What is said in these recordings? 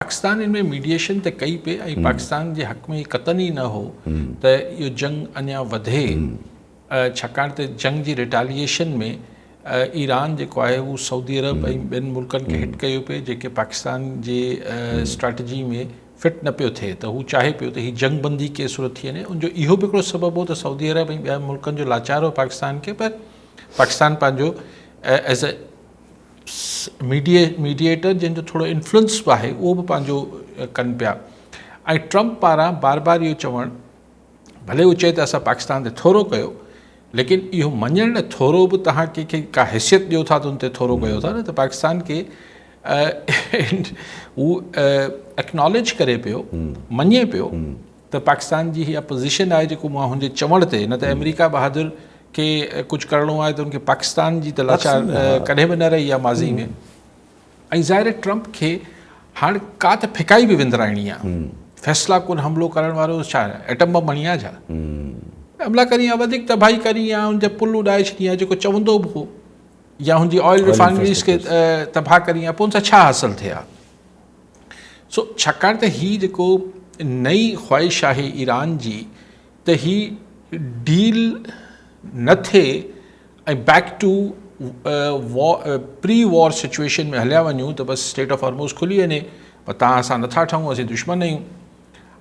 पाकिस्तान इनमें मीडिएशन त कई पे ऐं पाकिस्तान जे हक़ में कतन ई न हो त इहो जंग अञा वधे, छाकाणि त जंग जी रिटालिएशन में ईरान जेको आहे उहो सऊदी अरब ऐं ॿियनि मुल्कनि खे हिट कयो पिए जेके पाकिस्तान जे स्ट्रेटजी में फिट न पियो थिए, त हू चाहे पियो त हीअ जंग बंदी के सूरत थी वञे। उनजो इहो बि हिकिड़ो सबबु हो त सऊदी अरब ऐं ॿिया मुल्कनि जो लाचार हो पाकिस्तान खे, पर पाकिस्तान पंहिंजो एज़ अ मीडिएटर जंहिंजो थोरो इन्फ्लुएंस बि आहे उहो बि पंहिंजो कनि पिया। ऐं ट्रम्प पारां बार बार इहो चवणु, भले उहो चए त असां पाकिस्तान ते थोरो कयो, लेकिन इहो मञणु न थोरो बि तव्हां कंहिंखे का हैसियत ॾियो था त उन ते थोरो कयो था न, त पाकिस्तान खे हू एक्नॉलेज करे पियो, मञे पियो त पाकिस्तान जी हीअ पोज़ीशन आहे जेको मां हुनजे चवण ते, न त अमेरिका बहादुर के कुझु करिणो आहे त उनखे पाकिस्तान जी त लाचार कॾहिं बि न रही आहे माज़ी में। ऐं ज़ाहिर ट्रम्प खे हाणे का त फिकाई बि विंदराइणी आहे, फ़ैसिला कुन हमिलो करण वारो छा एटम बम हणी आहे छा, हमला करी आहे, वधीक तबाही करी आहे, हुनजा पुल उॾाए छॾी आहे जेको चवंदो बि हो, या हुनजी ऑयल रिफाइनरीज़ खे तबाह करी आहे, पोइ हुन सां छा हासिलु थिए आहे। सो छाकाणि त हीअ जेको नई ख़्वाहिश आहे ईरान जी त हीअ डील न थिए ऐं back to pre war situation में हलिया वञूं त बसि स्टेट ऑफ हॉर्मोज़ खुली वञे, पर तव्हां असां नथा ठहूं, असीं दुश्मन आहियूं।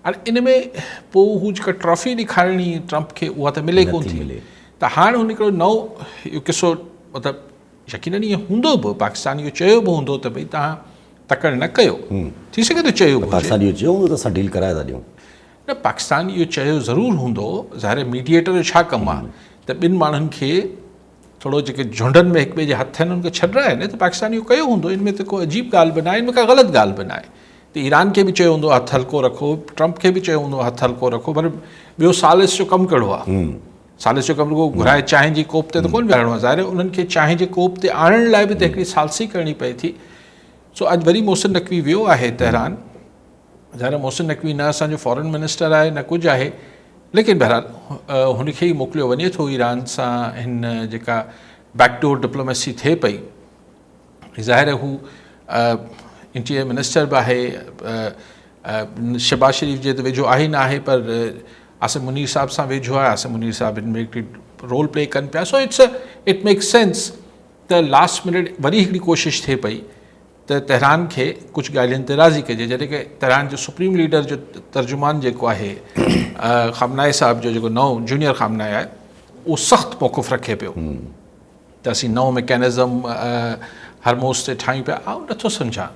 हाणे इन में पोइ हू जेका ट्रॉफ़ी ॾेखारणी ट्रम्प खे उहा त मिले कोन थी, त हाणे हुन हिकिड़ो नओं इहो किसो, मतिलबु यकीनन ईअं हूंदो बि, पाकिस्तान इहो चयो बि हूंदो त भई तव्हां तकड़ि न कयो, थी सघे थो चयो पाकिस्तान इहो चयो हूंदो त असां डील कराए था ॾियूं, न पाकिस्तान इहो चयो ज़रूरु हूंदो। ज़ाहिर मीडिएटर जो छा कमु आहे त ॿिनि माण्हुनि खे थोरो जेके झुंडनि में हिक ॿिए जे हथ आहिनि उनखे छॾाए न, त पाकिस्तान इहो कयो हूंदो, इनमें त को अजीब ॻाल्हि बि न आहे, इनमें का ग़लति ॻाल्हि बि न आहे। त ईरान खे बि चयो हूंदो हथु हल्को रखो, ट्रम्प खे बि चयो हूंदो हथु हल्को रखो, पर ॿियो सालिस जो कमु कहिड़ो आहे, सालिस जो कमु रुॻो घुराए चांहि जी कोप ते त कोन विहारणो आहे, ज़ाहिर उन्हनि खे चांहि जे कोप ते आणण लाइ बि त हिकिड़ी सालसी करणी पए थी। सो अॼु वरी मोहसिन नक़वी वियो आहे तेहरान, ज़ाहिर मोहसिन नक़वी न असांजो फॉरेन मिनिस्टर आहे न कुझु आहे, लेकिन बहरहाल हुनखे ई मोकिलियो वञे थो ईरान सां हिन जेका बैकडोर डिप्लोमेसी थिए पई। ज़ाहिर हू इंटीरियर मिनिस्टर बि आहे, शहबाज शरीफ़ जे त वेझो आहे न आहे, पर आसिम मुनीर साहब सां वेझो आहे, आसिम मुनीर साहब हिन में हिकिड़ी रोल प्ले कनि पिया। सो इट मेक्स सेंस त लास्ट मिनट वरी हिकिड़ी कोशिशि थिए पई त तेहरान खे कुझु ॻाल्हियुनि ते राज़ी कजे, जॾहिं की तेहरान जो सुप्रीम लीडर जो तर्जुमान जेको आहे ख़ामनाए साहब जो जेको नओं जूनियर ख़ामनाए आहे, उहो सख़्तु मौक़ुफ़ रखे पियो त असीं नओं मैकेनिज़म हरमोज़ ते ठाहियूं पिया। ऐं नथो सम्झां,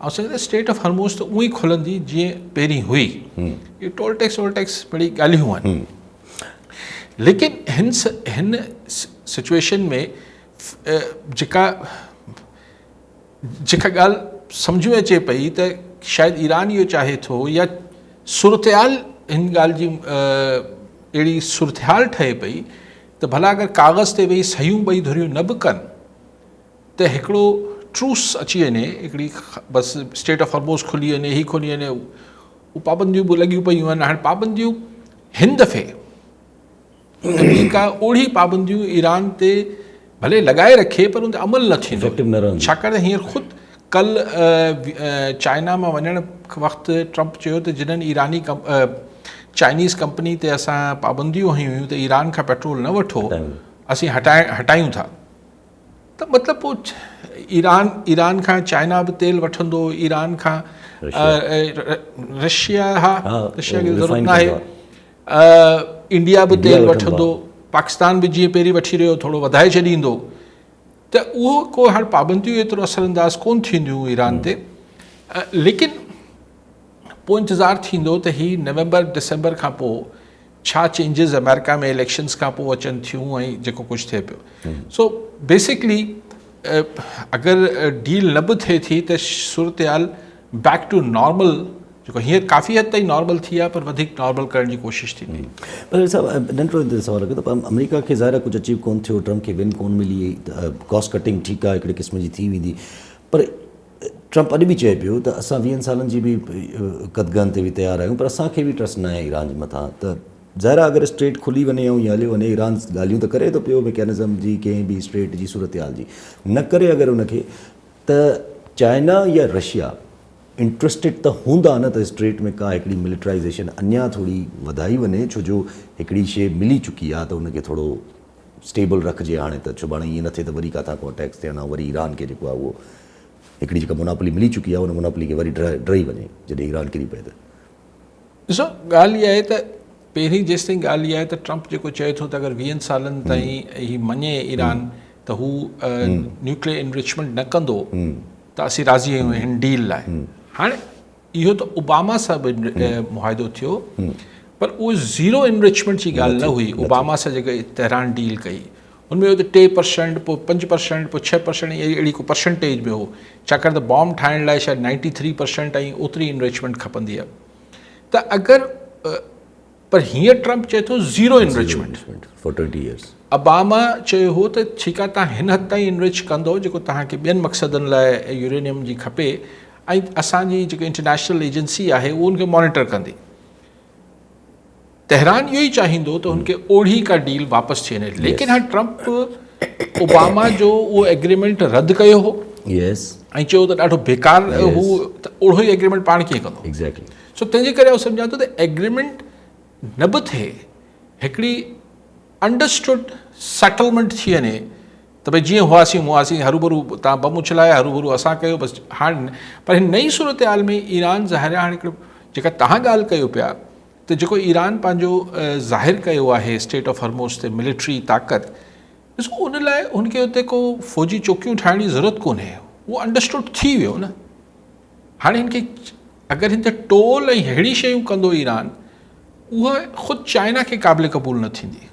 ऐं सम्झां स्टेट ऑफ हरमोज़ त उअं ई खुलंदी जीअं पहिरीं हुई, इहे टोल टैक्स वोल टैक्स बड़ी ॻाल्हियूं आहिनि, लेकिन हिन सिचुएशन में जेका ॻाल्हि सम्झ में अचे पई त शायदि ईरान इहो चाहे थो, या सूरतहाल हिन ॻाल्हि जी अहिड़ी सूरतहाल ठहे पई त भला अगरि कागज़ ते वेही सहियूं ॿई धुरियूं न बि कनि त हिकिड़ो ट्रूस अची वञे, हिकिड़ी बसि स्टेट ऑफ हॉर्मोज़ खुली वञे, ही खुली वञे, उहे पाबंदियूं बि लॻियूं पयूं आहिनि। हाणे पाबंदियूं हिन दफ़े अमेरिका ओड़ी पाबंदियूं ईरान ते भले लॻाए रखे, पर उन ते अमल न थींदो, छाकाणि त हींअर ख़ुदि कल्ह चाइना मां वञण वक़्तु ट्रम्प चयो त जिन्हनि ईरानी चाइनीज़ कंपनी ते असां पाबंदियूं हयूं हुयूं त ईरान खां पेट्रोल न वठो, असीं हटायूं था। त मतिलबु पोइ ईरान खां चाइना बि तेल वठंदो, ईरान खां रशिया, रशिया जी ज़रूरत न आहे, इंडिया बि तेल वठंदो, पाकिस्तान बि जीअं पहिरीं वठी रहियो थोरो वधाए छॾींदो, त उहो को हाणे पाबंदियूं एतिरो असरअंदाज़ कोन थींदियूं ईरान ते। लेकिन पोइ इंतज़ारु थींदो त हीअ नवंबर दिसंबर खां पोइ छा चेंजिस अमेरिका में इलेक्शन्स खां पोइ अचनि थियूं ऐं जेको कुझु थिए पियो। सो बेसिकली अगरि डील न बि थिए थी त सूरतहाल बैक टू नॉर्मल, जेको हींअर काफ़ी हद ताईं नॉर्मल थी आहे, पर वधीक नॉर्मल करण जी कोशिशि थींदी। पर साहब नंढिड़ो सवाल रखो त अमेरिका खे ज़ाहिर कुझु अचीव कोन थियो, ट्रम्प खे विन कोन मिली, कॉस्ट कटिंग ठीकु आहे हिकिड़े क़िस्म जी थी वेंदी, पर ट्रम्प अॼु बि चए पियो त असां 20 सालनि जी बि क़दगन ते बि तयारु आहियूं, पर असांखे बि ट्रस्ट न आहे ईरान जे मथां। त ज़ाहिर अगरि स्ट्रेट खुली वञे ऐं या हलियो वञे, ईरान ॻाल्हियूं त करे थो पियो मैकेनिज़म जी, कंहिं बि स्ट्रेट जी सूरतहाल जी, न करे अगरि उनखे, त चाइना या रशिया इंट्रस्टेड त हूंदा न त स्ट्रेट में का हिकिड़ी मिलिटराइज़ेशन अञा थोड़ी वधाई वञे, छो जो हिकिड़ी शइ मिली चुकी आहे त उनखे थोरो स्टेबल रखिजे। हाणे त सुभाणे ईअं न थिए त वरी किथां को अटैक्स थियनि, वरी ईरान खे जेको आहे उहो हिकिड़ी जेका मोनोपोली मिली चुकी आहे उन मोनोपोली खे वरी डही वञे जॾहिं ईरान किरी पए त। ॾिसो ॻाल्हि इहा आहे त पहिरीं जेसिताईं ॻाल्हि इहा आहे त ट्रंप जेको चए थो त अगरि 20 सालनि ताईं ही मञे ईरान त हू न्यूक्लियर इनरिचमेंट न कंदो त असीं राज़ी आहियूं हिन डील लाइ। हाणे इहो त ओबामा सां बि मुआदो थियो, पर उहो ज़ीरो इनरिचमेंट जी ॻाल्हि न हुई। ओबामा सां जेका तेहरान डील कई हुनमें उहो त 3%, पोइ 5%, पोइ 6%, अहिड़ी को परसेंटेज में हो, छाकाणि त बॉम्ब ठाहिण लाइ शायदि 93% ऐं ओतिरी इनरिचमेंट खपंदी आहे। त अगरि पर हींअर ट्रंप चए थो zero enrichment for 20 years। Obama चयो हो त ठीकु आहे तव्हां हिन हद ताईं इनरिच कंदो जेको तव्हांखे ॿियनि मक़सदनि लाइ यूरेनियम जी खपे, ऐं असांजी जेकी इंटरनेशनल एजेंसी आहे उहो उनखे मॉनिटर कंदी। तेहरान इहो ई चाहींदो त हुनखे ओढ़ी का डील वापसि थी वञे, लेकिन हाणे ट्रंप ओबामा जो उहो एग्रीमेंट रद्द कयो हो ऐं चयो त ॾाढो बेकार हू, त ओढ़ो ई एग्रीमेंट पाण कीअं कंदो। एग्ज़ैक्टली। सो तंहिंजे करे आउं सम्झां थो त एग्रीमेंट न बि थिए, हिकिड़ी अंडरस्टूड सेटलमेंट थी वञे त भई जीअं हुआसीं हरू तव्हां बम उछलाए, हरू असां कयो बसि। हाणे पर हिन नई सूरत हाल में ईरान ज़ाहिर आहे हाणे हिकिड़ो जेका तव्हां ॻाल्हि कयो पिया त जेको ईरान पंहिंजो ज़ाहिर कयो आहे स्टेट ऑफ हॉर्मोज़ ते मिलिट्री ताक़त, ॾिसो उन लाइ हुनखे उते को फ़ौजी चौकियूं ठाहिण जी ज़रूरत कोन्हे, उहो अंडरस्टूड थी वियो न। हाणे हिनखे अगरि हिन ते टोल ऐं अहिड़ी शयूं कंदो ईरान, उहा ख़ुदि चाइना खे क़ाबिल क़बूल न थींदी।